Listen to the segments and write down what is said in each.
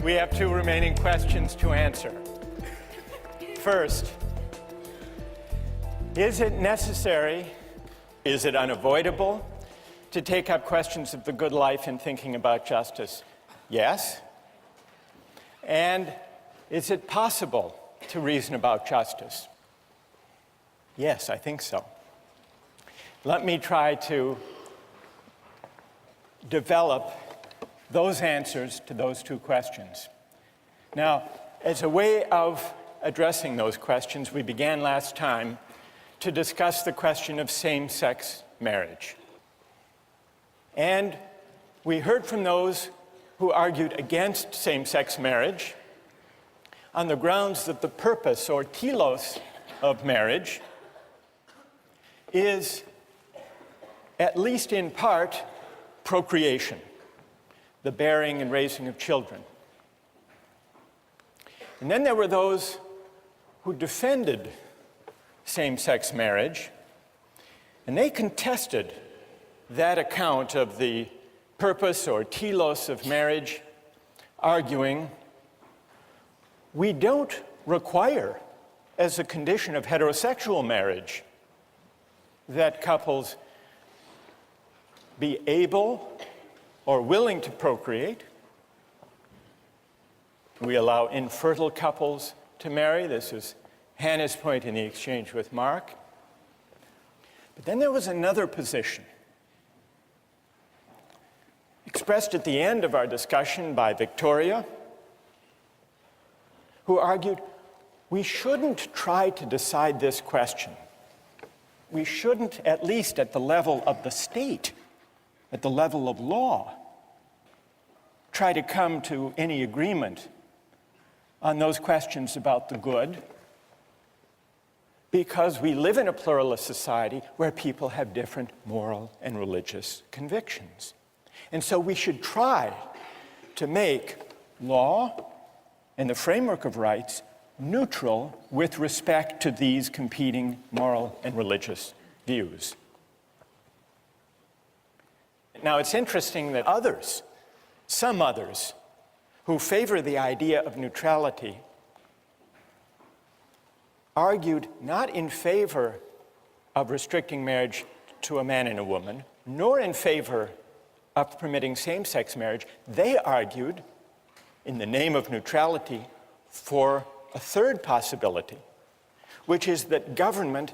We have two remaining questions to answer. First, is it necessary, is it unavoidable to take up questions of the good life in thinking about justice? Yes. And is it possible to reason about justice? Yes, I think so. Let me try to develop those answers to those two questions. Now, as a way of addressing those questions, we began last time to discuss the question of same-sex marriage. And we heard from those who argued against same-sex marriage on the grounds that the purpose or telos of marriage is, at least in part, procreation, the bearing and raising of children. And then there were those who defended same-sex marriage, and they contested that account of the purpose or telos of marriage, arguing, we don't require, as a condition of heterosexual marriage, that couples be able or willing to procreate. We allow infertile couples to marry. This is Hannah's point in the exchange with Mark. But then there was another position, expressed at the end of our discussion by Victoria, who argued we shouldn't try to decide this question. We shouldn't, at least at the level of the state, at the level of law, try to come to any agreement on those questions about the good, because we live in a pluralist society where people have different moral and religious convictions. And so we should try to make law and the framework of rights neutral with respect to these competing moral and religious views. Now, it's interesting that others, some others, who favor the idea of neutrality argued not in favor of restricting marriage to a man and a woman, nor in favor of permitting same-sex marriage. They argued, in the name of neutrality, for a third possibility, which is that government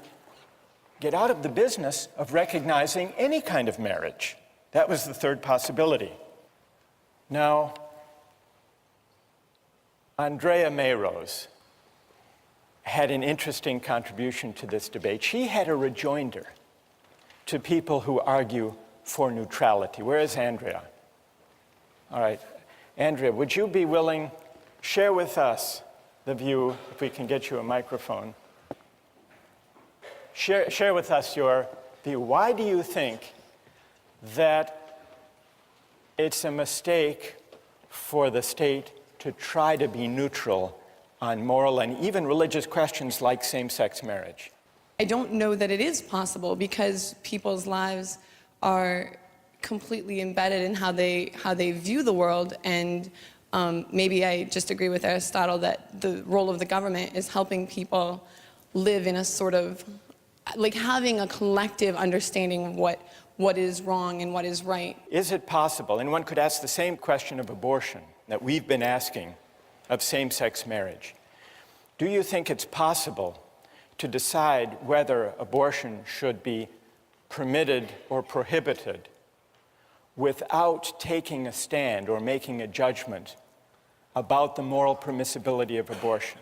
get out of the business of recognizing any kind of marriage. That was the third possibility. Now, Andrea Mayrose had an interesting contribution to this debate. She had a rejoinder to people who argue for neutrality. Where is Andrea? All right. Andrea, would you be willing, share with us the view, if we can get you a microphone. Share with us your view. Why do you think that it's a mistake for the state to try to be neutral on moral and even religious questions like same-sex marriage? I don't know that it is possible, because people's lives are completely embedded in how they view the world, and maybe I just agree with Aristotle that the role of the government is helping people live in a sort of, like, having a collective understanding of what is wrong and what is right. Is it possible, and one could ask the same question of abortion that we've been asking of same-sex marriage, do you think it's possible to decide whether abortion should be permitted or prohibited without taking a stand or making a judgment about the moral permissibility of abortion?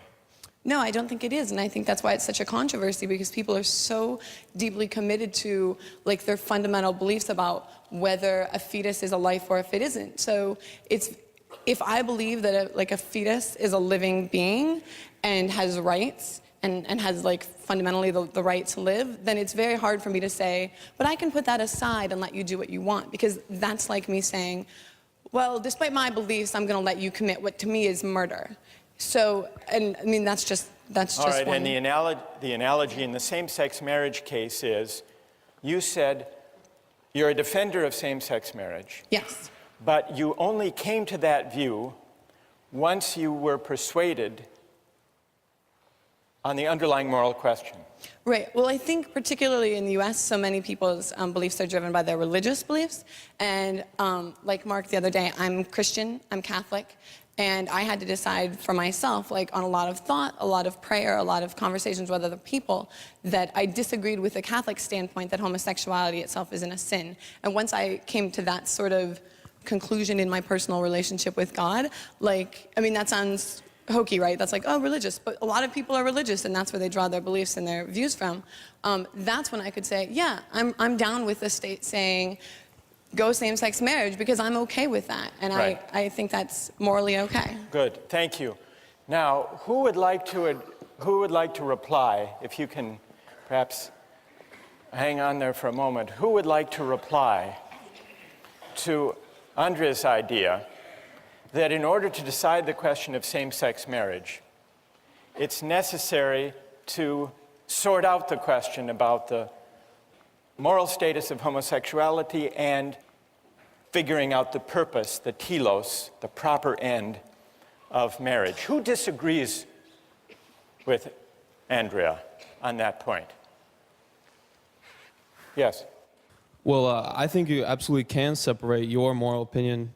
No, I don't think it is, and I think that's why it's such a controversy, because people are so deeply committed to, like, their fundamental beliefs about whether a fetus is a life or if it isn't. So if I believe that a fetus is a living being and has rights and has, like, fundamentally the right to live, then it's very hard for me to say, but I can put that aside and let you do what you want, because that's like me saying, well, despite my beliefs, I'm going to let you commit what to me is murder. So, and I mean, that's just all right, one. And the analogy in the same-sex marriage case is, you said you're a defender of same-sex marriage. Yes. But you only came to that view once you were persuaded on the underlying moral question? Right. Well, I think particularly in the U.S., so many people's beliefs are driven by their religious beliefs. And like Mark the other day, I'm Christian, I'm Catholic, and I had to decide for myself, like on a lot of thought, a lot of prayer, a lot of conversations with other people, that I disagreed with the Catholic standpoint that homosexuality itself isn't a sin. And once I came to that sort of conclusion in my personal relationship with God, like, I mean, that sounds hokey, right? That's like, oh, religious. But a lot of people are religious, and that's where they draw their beliefs and their views from. That's when I could say, yeah, I'm down with the state saying, go same-sex marriage, because I'm okay with that. And Right. I think that's morally okay. Good, thank you. Now, who would like to reply, if you can perhaps hang on there for a moment, who would like to reply to Andrea's idea that in order to decide the question of same-sex marriage, it's necessary to sort out the question about the moral status of homosexuality and figuring out the purpose, the telos, the proper end of marriage? Who disagrees with Andrea on that point? Yes. Well, I think you absolutely can separate your moral opinion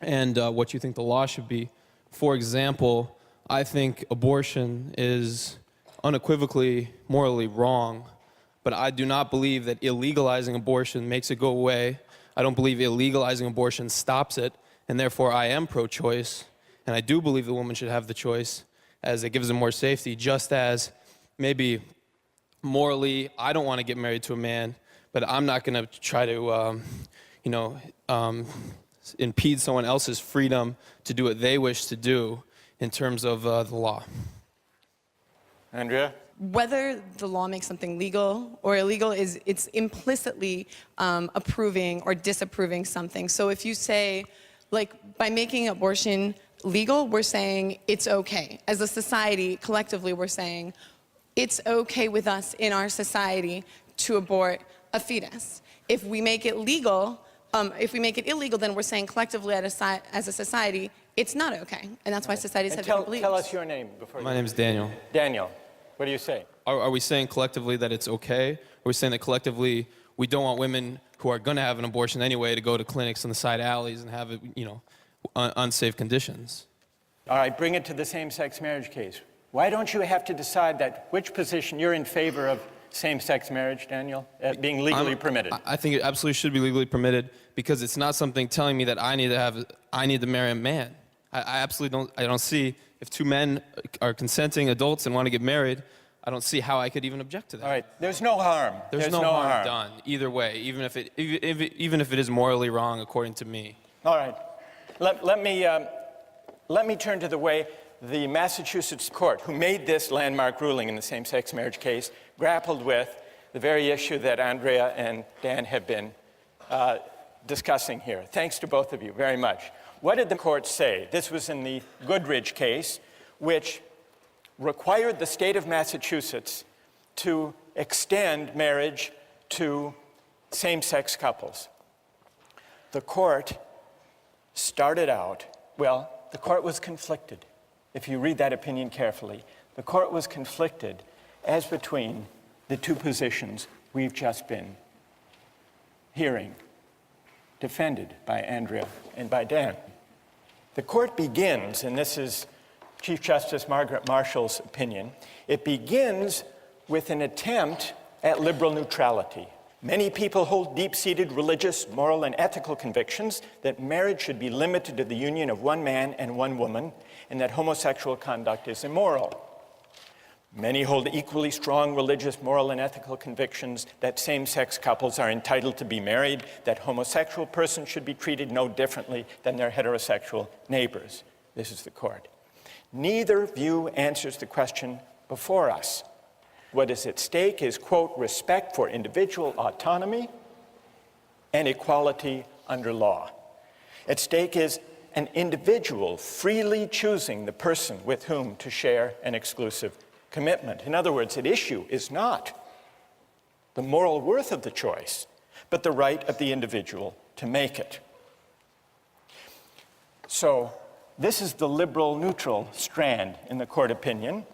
and what you think the law should be. For example, I think abortion is unequivocally morally wrong, but I do not believe that illegalizing abortion makes it go away. I don't believe illegalizing abortion stops it, and therefore I am pro-choice, and I do believe the woman should have the choice, as it gives them more safety, just as maybe morally I don't want to get married to a man, but I'm not going to try to, impede someone else's freedom to do what they wish to do in terms of the law. Andrea? Whether the law makes something legal or illegal it's implicitly approving or disapproving something. So if you say, like, by making abortion legal, we're saying it's okay. As a society, collectively, we're saying it's okay with us in our society to abort a fetus. If we make it legal, if we make it illegal, then we're saying collectively as a society, it's not okay. And that's why societies have different beliefs. Tell us your name before My name is Daniel. Daniel, what do you say? Are we saying collectively that it's okay? Or are we saying that collectively we don't want women who are going to have an abortion anyway to go to clinics on the side alleys and have it, unsafe conditions? All right, bring it to the same-sex marriage case. Why don't you have to decide which position you're in favor of same-sex marriage, Daniel, being legally permitted? I think it absolutely should be legally permitted because it's not something telling me that I need to marry a man. I absolutely don't see, if two men are consenting adults and want to get married, I don't see how I could even object to that. All right, there's no harm. There's no harm done either way, even if it is morally wrong according to me. All right, let me turn to the way the Massachusetts court, who made this landmark ruling in the same-sex marriage case, grappled with the very issue that Andrea and Dan have been discussing here. Thanks to both of you very much. What did the court say? This was in the Goodridge case, which required the state of Massachusetts to extend marriage to same-sex couples. The court started out, the court was conflicted. If you read that opinion carefully, the court was conflicted as between the two positions we've just been hearing, defended by Andrea and by Dan. The court begins, and this is Chief Justice Margaret Marshall's opinion, it begins with an attempt at liberal neutrality. Many people hold deep-seated religious, moral, and ethical convictions that marriage should be limited to the union of one man and one woman, and that homosexual conduct is immoral. Many hold equally strong religious, moral, and ethical convictions that same-sex couples are entitled to be married, that homosexual persons should be treated no differently than their heterosexual neighbors. This is the court. Neither view answers the question before us. What is at stake is, quote, respect for individual autonomy and equality under law. At stake is an individual freely choosing the person with whom to share an exclusive commitment. In other words, at issue is not the moral worth of the choice, but the right of the individual to make it. So This is the liberal neutral strand in the court opinion,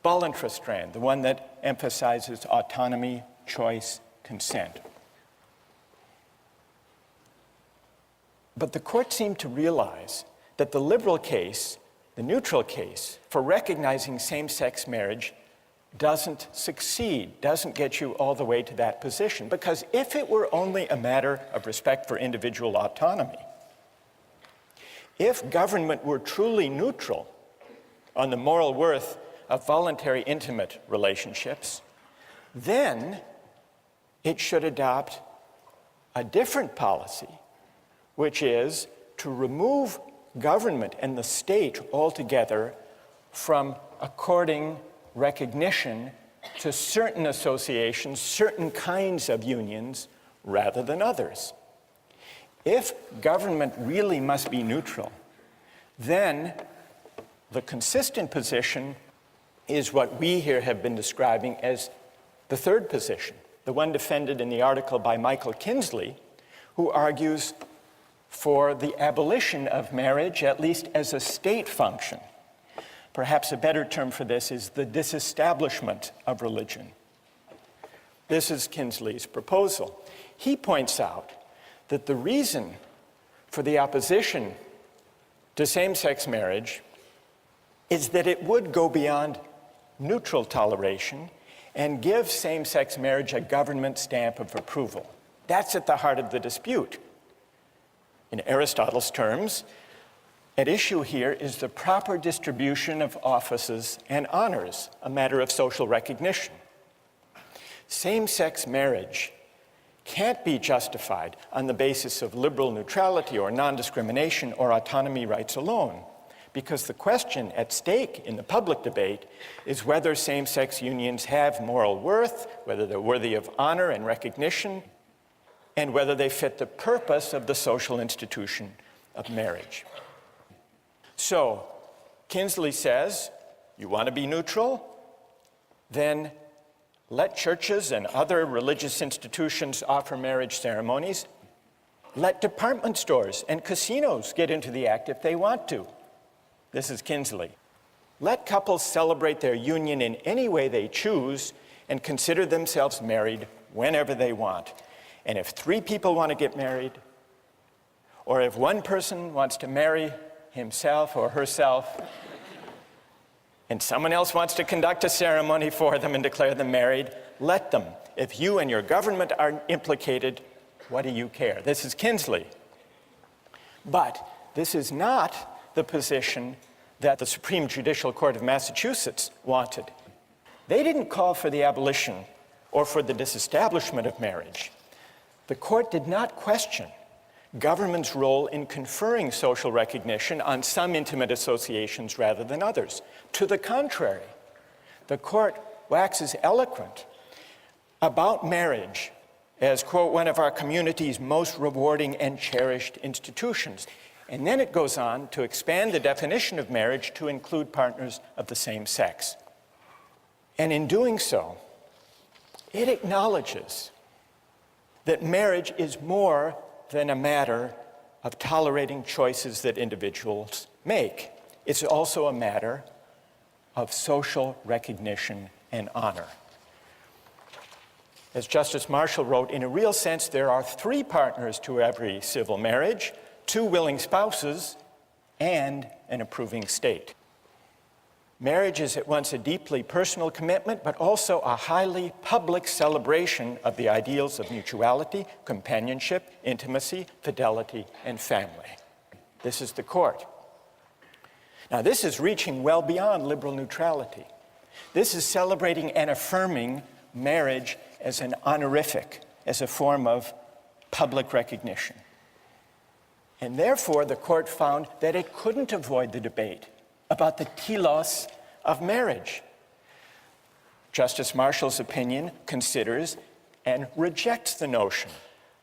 voluntary strand, the one that emphasizes autonomy, choice, consent. But the court seemed to realize that the liberal case, the neutral case, for recognizing same-sex marriage doesn't succeed, doesn't get you all the way to that position. Because if it were only a matter of respect for individual autonomy, if government were truly neutral on the moral worth of voluntary intimate relationships, then it should adopt a different policy, which is to remove government and the state altogether from according recognition to certain associations, certain kinds of unions, rather than others. If government really must be neutral, then the consistent position is what we here have been describing as the third position, the one defended in the article by Michael Kinsley, who argues for the abolition of marriage, at least as a state function. Perhaps a better term for this is the disestablishment of religion. This is Kinsley's proposal. He points out that the reason for the opposition to same-sex marriage is that it would go beyond neutral toleration and give same-sex marriage a government stamp of approval. That's at the heart of the dispute. In Aristotle's terms, at issue here is the proper distribution of offices and honors, a matter of social recognition. Same-sex marriage can't be justified on the basis of liberal neutrality or non-discrimination or autonomy rights alone, because the question at stake in the public debate is whether same-sex unions have moral worth, whether they're worthy of honor and recognition, and whether they fit the purpose of the social institution of marriage. So, Kinsley says, you want to be neutral? Then let churches and other religious institutions offer marriage ceremonies. Let department stores and casinos get into the act if they want to. This is Kinsley. Let couples celebrate their union in any way they choose and consider themselves married whenever they want. And if 3 people want to get married, or if one person wants to marry himself or herself, and someone else wants to conduct a ceremony for them and declare them married, let them. If you and your government are implicated, what do you care? This is Kinsley. But this is not the position that the Supreme Judicial Court of Massachusetts wanted. They didn't call for the abolition or for the disestablishment of marriage. The court did not question government's role in conferring social recognition on some intimate associations rather than others. To the contrary, the court waxes eloquent about marriage as, quote, one of our community's most rewarding and cherished institutions. And then it goes on to expand the definition of marriage to include partners of the same sex. And in doing so, it acknowledges that marriage is more than a matter of tolerating choices that individuals make. It's also a matter of social recognition and honor. As Justice Marshall wrote, in a real sense, there are 3 partners to every civil marriage: 2 willing spouses and an approving state. Marriage is at once a deeply personal commitment, but also a highly public celebration of the ideals of mutuality, companionship, intimacy, fidelity, and family. This is the court. Now, this is reaching well beyond liberal neutrality. This is celebrating and affirming marriage as an honorific, as a form of public recognition. And therefore, the court found that it couldn't avoid the debate about the telos of marriage. Justice Marshall's opinion considers and rejects the notion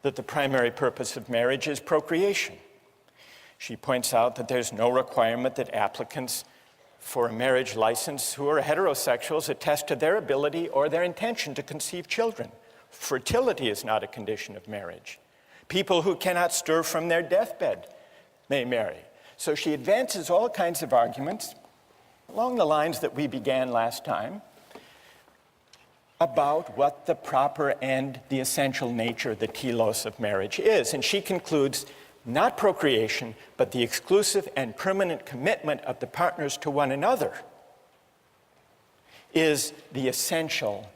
that the primary purpose of marriage is procreation. She points out that there's no requirement that applicants for a marriage license who are heterosexuals attest to their ability or their intention to conceive children. Fertility is not a condition of marriage. People who cannot stir from their deathbed may marry. So she advances all kinds of arguments along the lines that we began last time about what the proper and the essential nature, the telos of marriage is. And she concludes not procreation, but the exclusive and permanent commitment of the partners to one another is the essential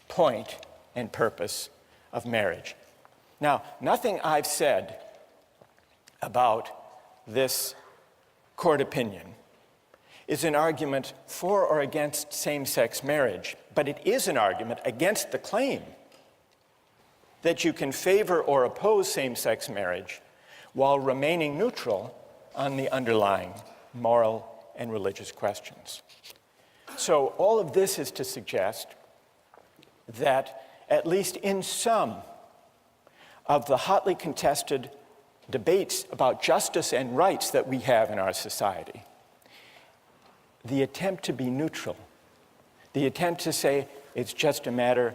point and purpose of marriage. Now, nothing I've said about this court opinion is an argument for or against same-sex marriage, but it is an argument against the claim that you can favor or oppose same-sex marriage while remaining neutral on the underlying moral and religious questions. So all of this is to suggest that at least in some of the hotly contested debates about justice and rights that we have in our society, the attempt to be neutral, the attempt to say it's just a matter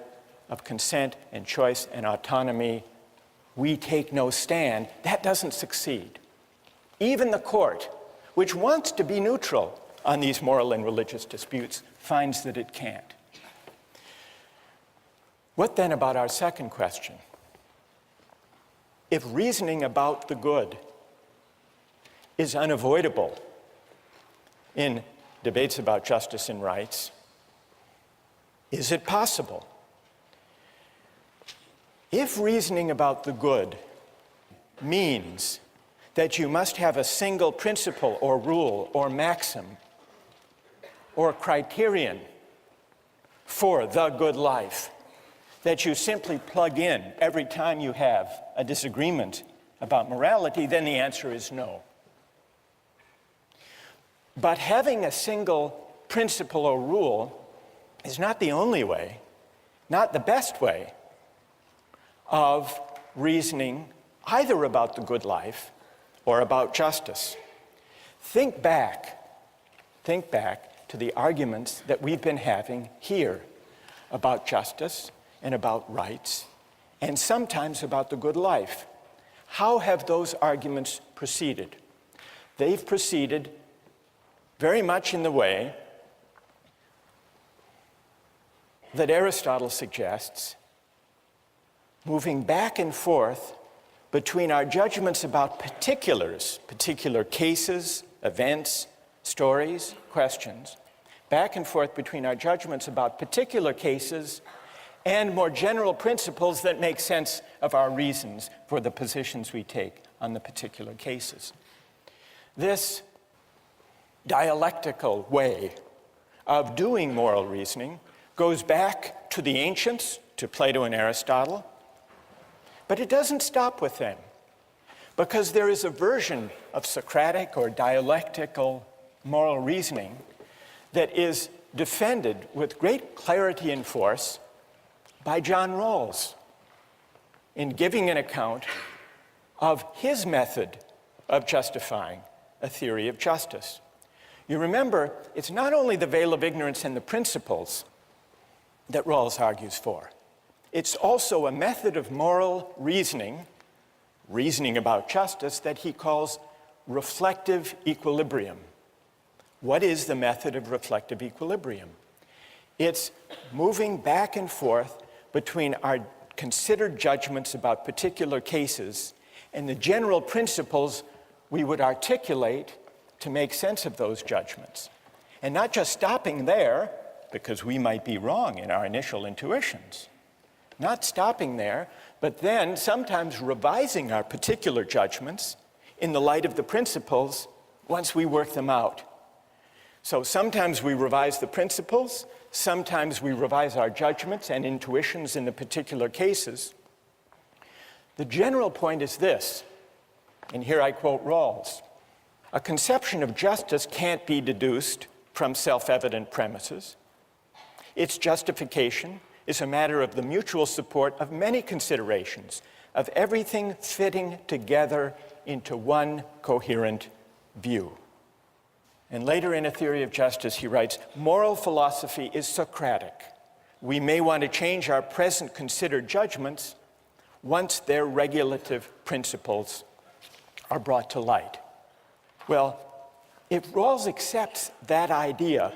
of consent and choice and autonomy, we take no stand, that doesn't succeed. Even the court, which wants to be neutral on these moral and religious disputes, finds that it can't. What then about our second question? If reasoning about the good is unavoidable in debates about justice and rights, is it possible? If reasoning about the good means that you must have a single principle or rule or maxim or criterion for the good life that you simply plug in every time you have a disagreement about morality, then the answer is no. But having a single principle or rule is not the only way, not the best way of reasoning either about the good life or about justice. Think back to the arguments that we've been having here about justice and about rights, and sometimes about the good life. How have those arguments proceeded? They've proceeded very much in the way that Aristotle suggests, moving back and forth between our judgments about particulars, particular cases, events, stories, questions, back and forth between our judgments about particular cases and more general principles that make sense of our reasons for the positions we take on the particular cases. This dialectical way of doing moral reasoning goes back to the ancients, to Plato and Aristotle, but it doesn't stop with them, because there is a version of Socratic or dialectical moral reasoning that is defended with great clarity and force by John Rawls in giving an account of his method of justifying a theory of justice. You remember, it's not only the veil of ignorance and the principles that Rawls argues for. It's also a method of moral reasoning about justice, that he calls reflective equilibrium. What is the method of reflective equilibrium? It's moving back and forth between our considered judgments about particular cases and the general principles we would articulate to make sense of those judgments. And not just stopping there, because we might be wrong in our initial intuitions. Not stopping there, but then sometimes revising our particular judgments in the light of the principles once we work them out. So sometimes we revise the principles, sometimes we revise our judgments and intuitions in the particular cases. The general point is this, and here I quote Rawls: a conception of justice can't be deduced from self-evident premises. Its justification is a matter of the mutual support of many considerations, of everything fitting together into one coherent view. And later in A Theory of Justice, he writes, moral philosophy is Socratic. We may want to change our present considered judgments once their regulative principles are brought to light. Well, if Rawls accepts that idea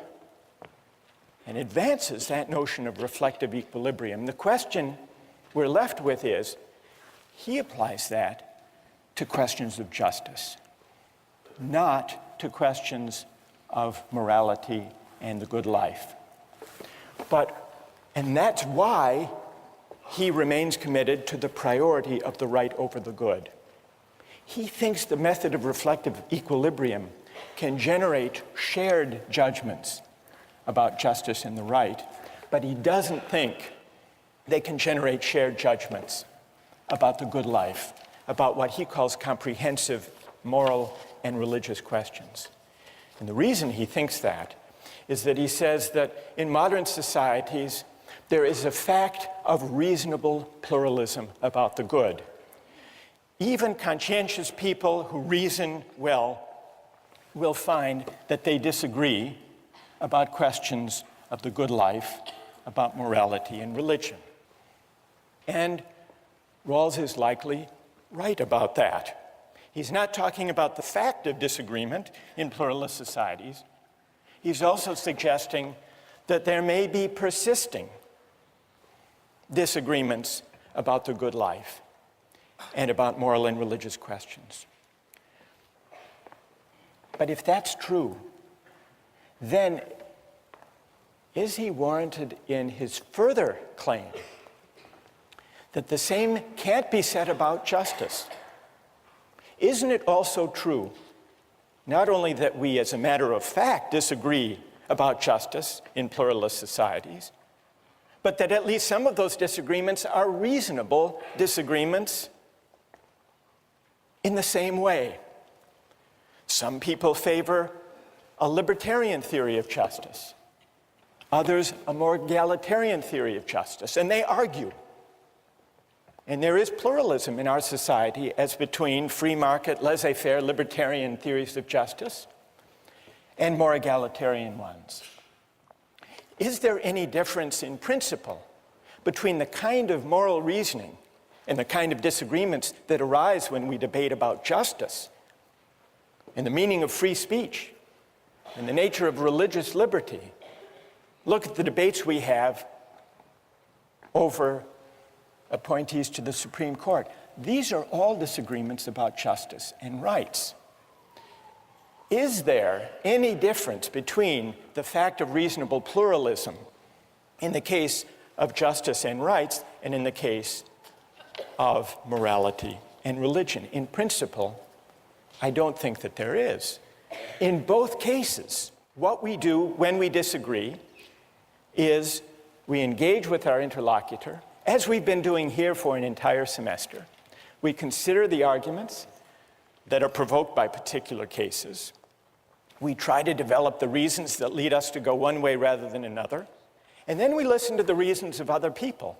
and advances that notion of reflective equilibrium, the question we're left with is, he applies that to questions of justice, not to questions of morality and the good life. And that's why he remains committed to the priority of the right over the good. He thinks the method of reflective equilibrium can generate shared judgments about justice and the right, but he doesn't think they can generate shared judgments about the good life, about what he calls comprehensive moral and religious questions. And the reason he thinks that is that he says that in modern societies, there is a fact of reasonable pluralism about the good. Even conscientious people who reason well will find that they disagree about questions of the good life, about morality and religion. And Rawls is likely right about that. He's not talking about the fact of disagreement in pluralist societies. He's also suggesting that there may be persisting disagreements about the good life and about moral and religious questions. But if that's true, then is he warranted in his further claim that the same can't be said about justice? Isn't it also true not only that we as a matter of fact disagree about justice in pluralist societies, but that at least some of those disagreements are reasonable disagreements in the same way? Some people favor a libertarian theory of justice, others a more egalitarian theory of justice, and they argue. And there is pluralism in our society as between free market, laissez-faire, libertarian theories of justice and more egalitarian ones. Is there any difference in principle between the kind of moral reasoning and the kind of disagreements that arise when we debate about justice and the meaning of free speech and the nature of religious liberty? Look at the debates we have over appointees to the Supreme Court. These are all disagreements about justice and rights. Is there any difference between the fact of reasonable pluralism in the case of justice and rights and in the case of morality and religion? In principle, I don't think that there is. In both cases, what we do when we disagree is we engage with our interlocutor, as we've been doing here for an entire semester. We consider the arguments that are provoked by particular cases. We try to develop the reasons that lead us to go one way rather than another. And then we listen to the reasons of other people.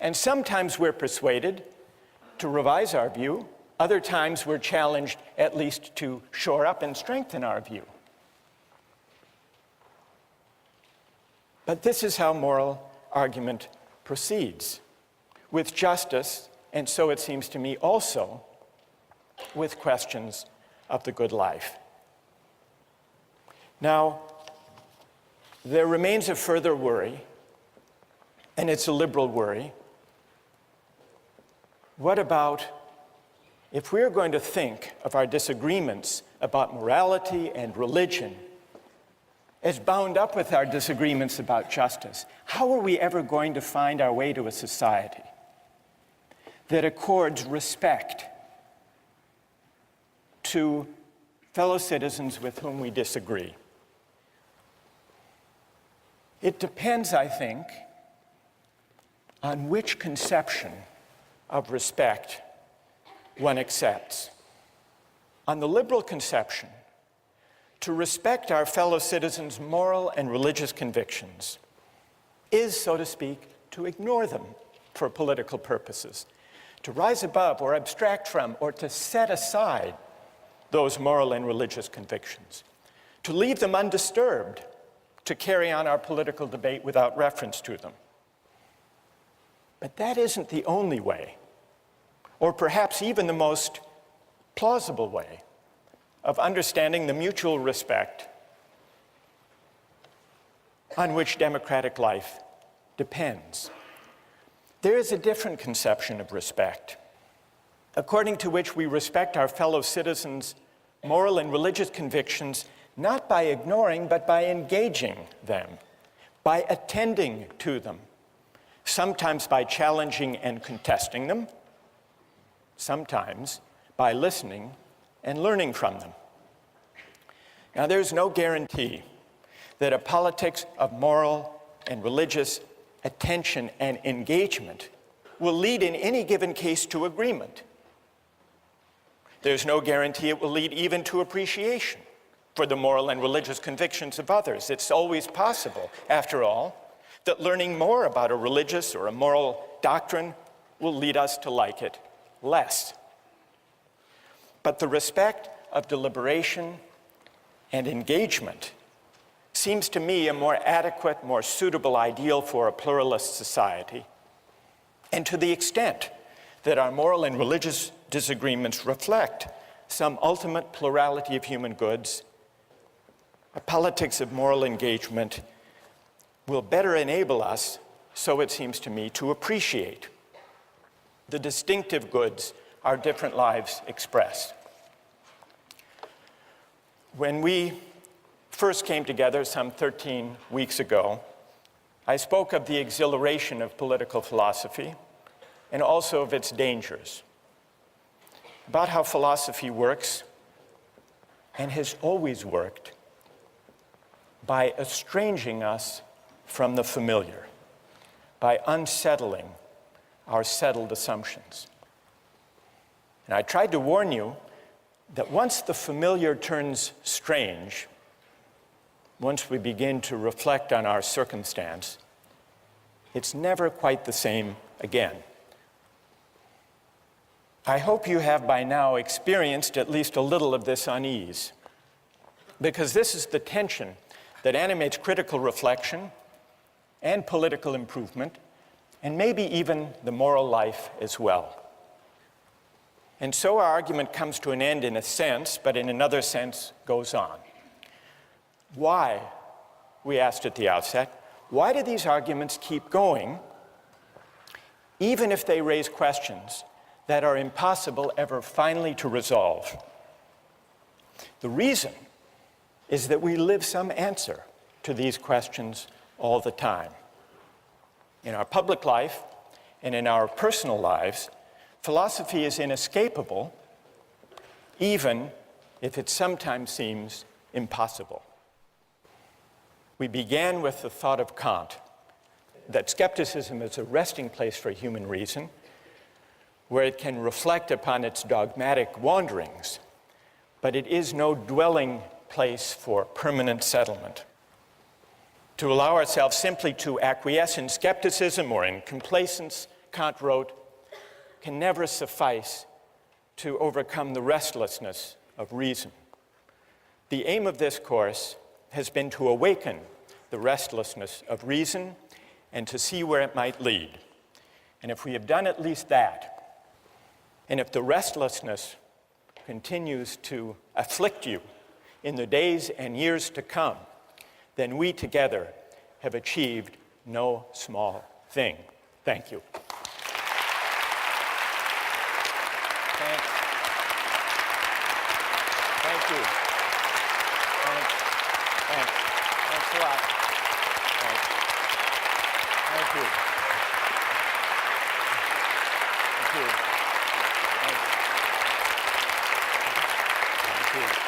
And sometimes we're persuaded to revise our view. Other times we're challenged at least to shore up and strengthen our view. But this is how moral argument proceeds, with justice, and so it seems to me also with questions of the good life. Now, there remains a further worry, and it's a liberal worry. What about if we're going to think of our disagreements about morality and religion as bound up with our disagreements about justice? How are we ever going to find our way to a society that accords respect to fellow citizens with whom we disagree? It depends, I think, on which conception of respect one accepts. On the liberal conception, to respect our fellow citizens' moral and religious convictions is, so to speak, to ignore them for political purposes, to rise above or abstract from or to set aside those moral and religious convictions, to leave them undisturbed, to carry on our political debate without reference to them. But that isn't the only way, or perhaps even the most plausible way, of understanding the mutual respect on which democratic life depends. There is a different conception of respect, according to which we respect our fellow citizens' moral and religious convictions not by ignoring, but by engaging them, by attending to them, sometimes by challenging and contesting them, sometimes by listening and learning from them. Now, there's no guarantee that a politics of moral and religious attention and engagement will lead in any given case to agreement. There's no guarantee it will lead even to appreciation for the moral and religious convictions of others. It's always possible, after all, that learning more about a religious or a moral doctrine will lead us to like it less. But the respect of deliberation and engagement seems to me a more adequate, more suitable ideal for a pluralist society. And to the extent that our moral and religious disagreements reflect some ultimate plurality of human goods, a politics of moral engagement will better enable us, so it seems to me, to appreciate the distinctive goods our different lives express. When we first came together some 13 weeks ago, I spoke of the exhilaration of political philosophy and also of its dangers, about how philosophy works and has always worked by estranging us from the familiar, by unsettling our settled assumptions. And I tried to warn you that once the familiar turns strange, once we begin to reflect on our circumstance, it's never quite the same again. I hope you have by now experienced at least a little of this unease, because this is the tension that animates critical reflection and political improvement, and maybe even the moral life as well. And so our argument comes to an end in a sense, but in another sense goes on. Why, we asked at the outset, why do these arguments keep going, even if they raise questions that are impossible ever finally to resolve? The reason is that we live some answer to these questions all the time. In our public life and in our personal lives, philosophy is inescapable, even if it sometimes seems impossible. We began with the thought of Kant, that skepticism is a resting place for human reason, where it can reflect upon its dogmatic wanderings, but it is no dwelling place for permanent settlement. To allow ourselves simply to acquiesce in skepticism or in complacence, Kant wrote, can never suffice to overcome the restlessness of reason. The aim of this course has been to awaken the restlessness of reason and to see where it might lead. And if we have done at least that, and if the restlessness continues to afflict you in the days and years to come, then we together have achieved no small thing. Thank you. Thanks. Thank you. Thanks. Thanks. Thanks a lot. Thanks. Thank you. Thank you. Thanks. Thank you.